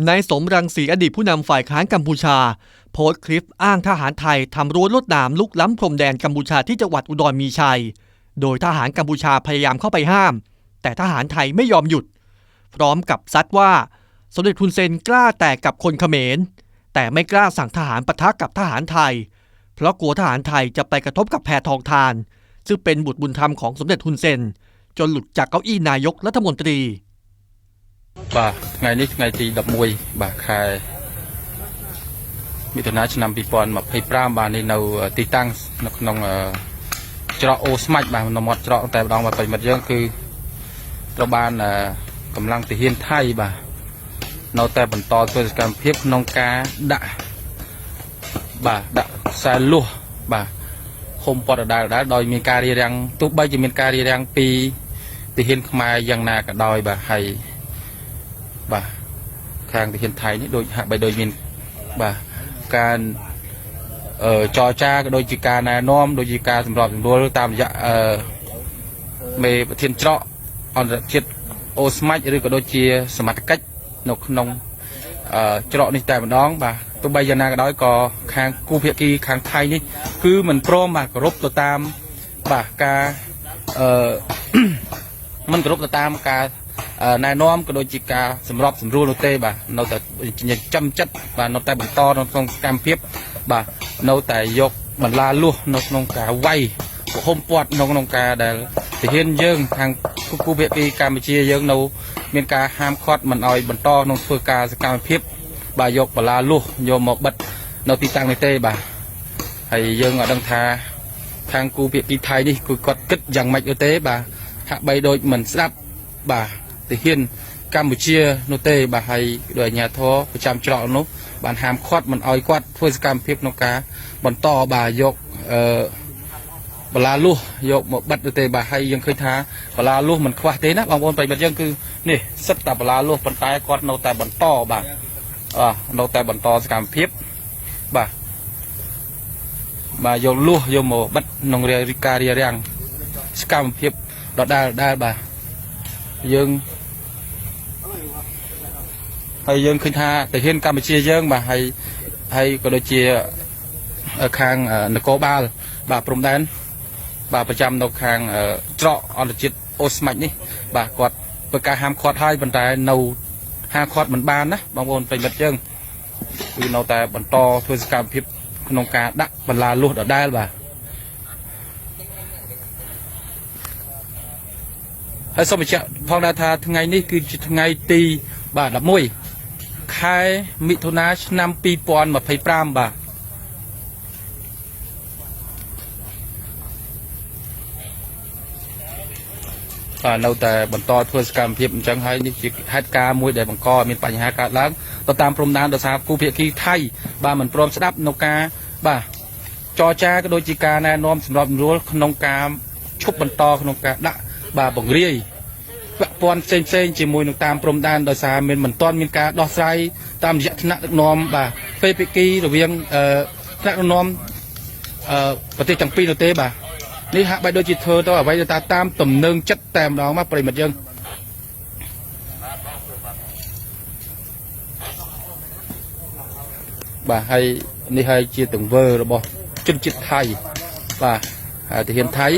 นายสมรังสีอดีตผู้นำฝ่ายค้านกัมพูชาโพสต์คลิปอ้างทหารไทยทำรั้วลวดหนามลุกล้ำพรมแดนกัมพูชาที่จังหวัดอุดรมีชัยโดยทหารกัมพูชาพยายามเข้าไปห้ามแต่ทหารไทยไม่ยอมหยุดพร้อมกับซัดว่าสมเด็จฮุนเซนกล้าแต่กับคนเขมรแต่ไม่กล้าสั่งทหารปะทะกับทหารไทยเพราะกลัวทหารไทยจะไปกระทบกับแพทองธารซึ่งเป็นบุตรบุญธรรมของสมเด็จฮุนเซนจนหลุดจากเก้าอี้นายกรัฐมนตรีไงนี้ไงที่ดับมวยคายมิถุนายนนำปีปอนมาให้ปรามบานในเราตีตั้งนองจระโอสมัยนำหมดจระแต่ดองมาไปหมดเยอะคือเราบานกำลังตีเฮียนไทยเราแต่บรรทอตัวการเพียบนองกาดะใส่ลัวคมปอดได้โดยมีการเรียงทุกใบจะมีการเรียงปีตีเฮียนขมายยังนากับดอยให้ทางที่เห็นไทยนี่โดยไปโดยมินการจอจ้าโดยจิการนายน้อมโดยจิการสำหรับดูตามจะเมย์เทียนเจาะอันเจ็ดโอสมัยหรือก็โดยจีสมัติกัจนกนงเจาะนี่แต่น้องตัวใบยานาก็ได้ก็ทางกูเพียกีทางไทยนี่คือมันพร้อมมากรบตัวตามการมันกรบตัวตามการนายน้อมก็โดยจิกาสำหรับสำรูโนเต้เราแต่ยังจำจัดเราแต่บันตอเราต้องการเพียบเราแต่ยกบรรลาลู่นงกาไวโฮมปอดนงกาแต่ที่เห็นเยอะทางกูเบียกีการไปเชียเยอะเราเมียนกาห้ามคอดมันเอาบันตอนงเพื่อกาสการเพียบยกบรรลาลู่โยมบัดเราตีตังในเต้ให้เยอะดังทางกูเบียกีไทยนี่กูกดกึศอย่างไม่เต้หักใบโดยเหมือนสับที่เห็นกัมพูชีโนเต้ให้โดยญาท้อประจำเจาะนุบานหามคอดมันเอาคอดเพื่อสการเพียบนกาบนต่อยกบลาลูยกบัดโนเต้ให้ยังเคยท้าบลาลูมันควาเต้นะบางคนไปแบบยังคือนี่สัตตบลาลูบนตายคอดโนแต่บนต่โนแต่บนต่อสการเพียบยกลูยกบัดนงเรียริกาเรียยังสการเพียบเราได้ยังให้ยังขึ้นท่าแต่เห็นกัมพูชียังให้ก็โดยเชียคางนโกบาลพรมแดนประจำนกคางเจาะออนจิตโอสมัยนี่กอดประกาศห้ามคอดให้บรรดาเนาห้าคอดเหมือนบานนะบางคนไปบัดยังคือเนาแต่บรรทอทศกัณฐ์พิบนงกาดักบรรลาลุดได้ให้สมัยเช้าพองดาธาทั้งไงนี่คือทั้งไงตีดับมวยคายมิถุนายนนำปีปอนมาไพ่ปรามเราแต่บรรทอทศกัณฐ์เพียบจังให้นี่จิฮัดกามวยได้บังกอมีปัญหาการล้างต่อตามพรมน้ำต่อสากูเพียกีไทยเหมือนพรมสดับนกาจอจ้าก็โดยจิกานายน้อมสำหรับรั้วขนมกาชุบบรรทอขนมกาดักบ่งเรียปอนเซนจีมวยตามพรมด้านโดยสารเหมือนต้นมีการดอกไซตามยัตนะนอมเฟปิกีหรือเวียงนักนอมประเทศจังปีโนเต้นี่ฮะใบโดยจิตเธอตัวไว้ตามตุ่มเนืองจัดแต้มน้องมาปริมาณยังให้นี่ให้จีตึงเวอร์หรือบ่จุดจิตไทยที่เห็นไทย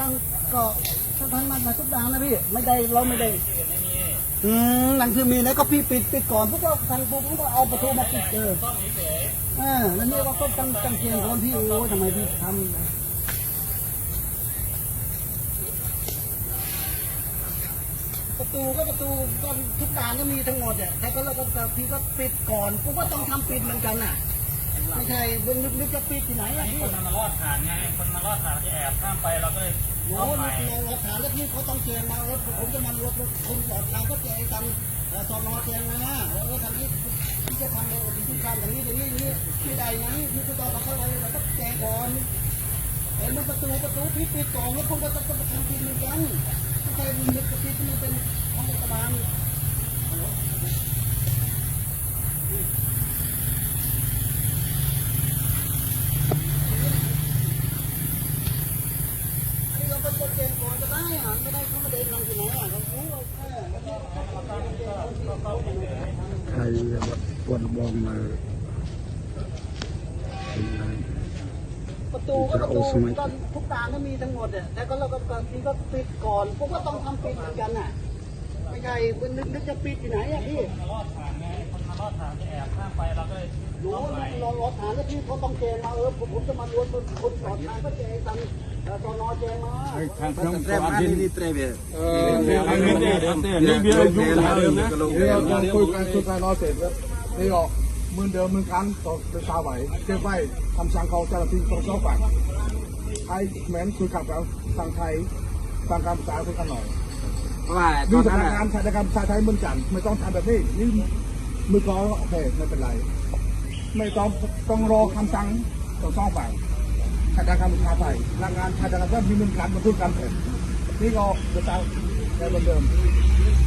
ตั้งก็ท่านมาทุกดังนะพี่ไม่ได้เราไม่ได้หนังคือมีนะก็พี่ปิดก่อนพวกเราทางพวกก็เอาประตูมาปิดแล้วนี่เราก็ตั้งเกียงคนที่โอ้ทำไมพี่ทำประตูก็ทุกด่านก็มีทั้งหมดแต่ก็เราก็พี่ก็ปิดก่อนพวกก็ต้องทำปิดเหมือนกันไม่ใช่นึกจะปิดที่ไหนคนมาลอดฐานไงคนมาลอดฐานจะแอบข้ามไปเราก็เลยเราฐานแล้วพี่เขาต้องเจงมารถผมจะมารถคนจอดทางก็เจงกันสอนอเจงนะแล้วทางนี้พี่จะทำอะไรที่การอย่างนี้ที่ใดนั้นพี่จะต้องมาเข้าไปเราก็เจงก่อนมันประตูพี่ปิดก่อนแล้วคนก็จะทำปิดเหมือนกันไม่ใช่นึกจะปิดที่มันเป็นของรัฐบาล เราไปกดเกณฑ์ก่อนก็ได้อ่ะไม่ได้เขาไม่ได้ทำที่ไหนอ่ะเรารู้ว่าแค่ใครปวดบอมมา ประตูก็ทุกด่านก็มีทั้งหมดอ่ะแต่ก็เราก็บางทีก็ปิดก่อนพวกก็ต้องทำปิดเหมือนกันน่ะไม่ใช่นึกจะปิดที่ไหนอ่ะพี่ลอดฐานไงคนมารอดฐานจะแอบข้ามไปเราก็รู้รอฐานแล้วพี่เขาต้องเกณฑ์มาผมจะมาล้วนคนจอดทางก็เกณฑ์ทางตอนแจ้งมาทางแรกมานี่เตรเบียนี่เบียร์ยุ่งหาเดิมนะคุยกันรอเสร็จแล้วนี่ออกมือเดิมมือครั้งต่อเป็นตาไหวเก็บไว้คำสั่งเขาเจ้าหน้าที่ตรงเจ้าฝั่งไทยแมนคุยกับเราทางไทยทางการภาษาคุยกันหน่อยว่าดูสถานการณ์ชาไทยเมืองจันทร์ไม่ต้องทำแบบนี้นี่มือกอโอเคไม่เป็นไรไม่ต้องรอคำสั่งตรงเจ้าฝั่งชาติการภาษาไทยรายงานชาติการว่ามีเมืองกันมาพูดกันเถอะนี่ก็จะตามแต่เหมือนเดิม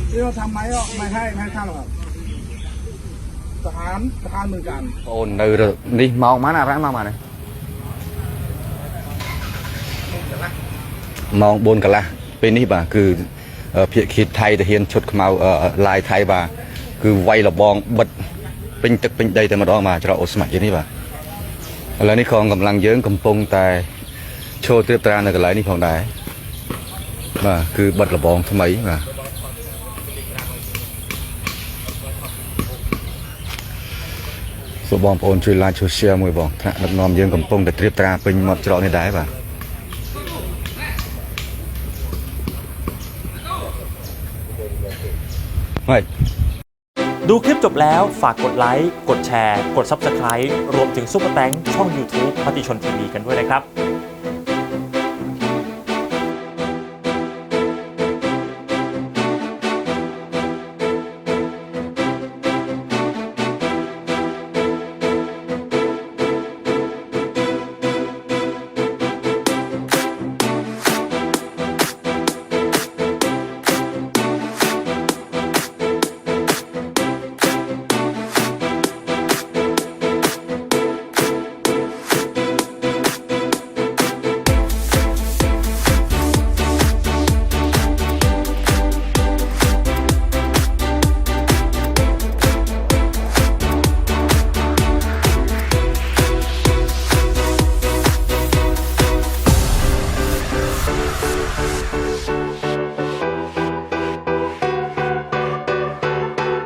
ที่เราทำไหมก็ไม่ให้ทำหรอกทหารเหมือนกันโอนនៅនេះមកម៉ានអាប្រាំមកម៉ានម៉ោង 4 កន្លះពេលនេះបាទគឺភាគីថៃទាហានឈុតខ្មៅឡាយថៃបាទគឺវាយលបងបិទពេញទឹកពេញដីតែម្ដងបាទច្រកអូស្មាច់នេះបាទឥឡូវនេះកងកម្លាំងយើងកំពុងតែឈរត្រៀបត្រានៅកន្លែងនេះផងដែរបាទគឺបិទលបងថ្មីបាទសូមបងប្អូនជួយ like ជួយ share មួយបងថ្នាក់ដឹកនាំយើងកំពុងតែត្រៀបត្រាពេញមាត់ច្រកនេះដែរបាទហើយดูคลิปจบแล้วฝากกดไลค์กดแชร์กด Subscribe รวมถึงซุปเปอร์แตงช่อง YouTube มติชนทีวีกันด้วยนะครับ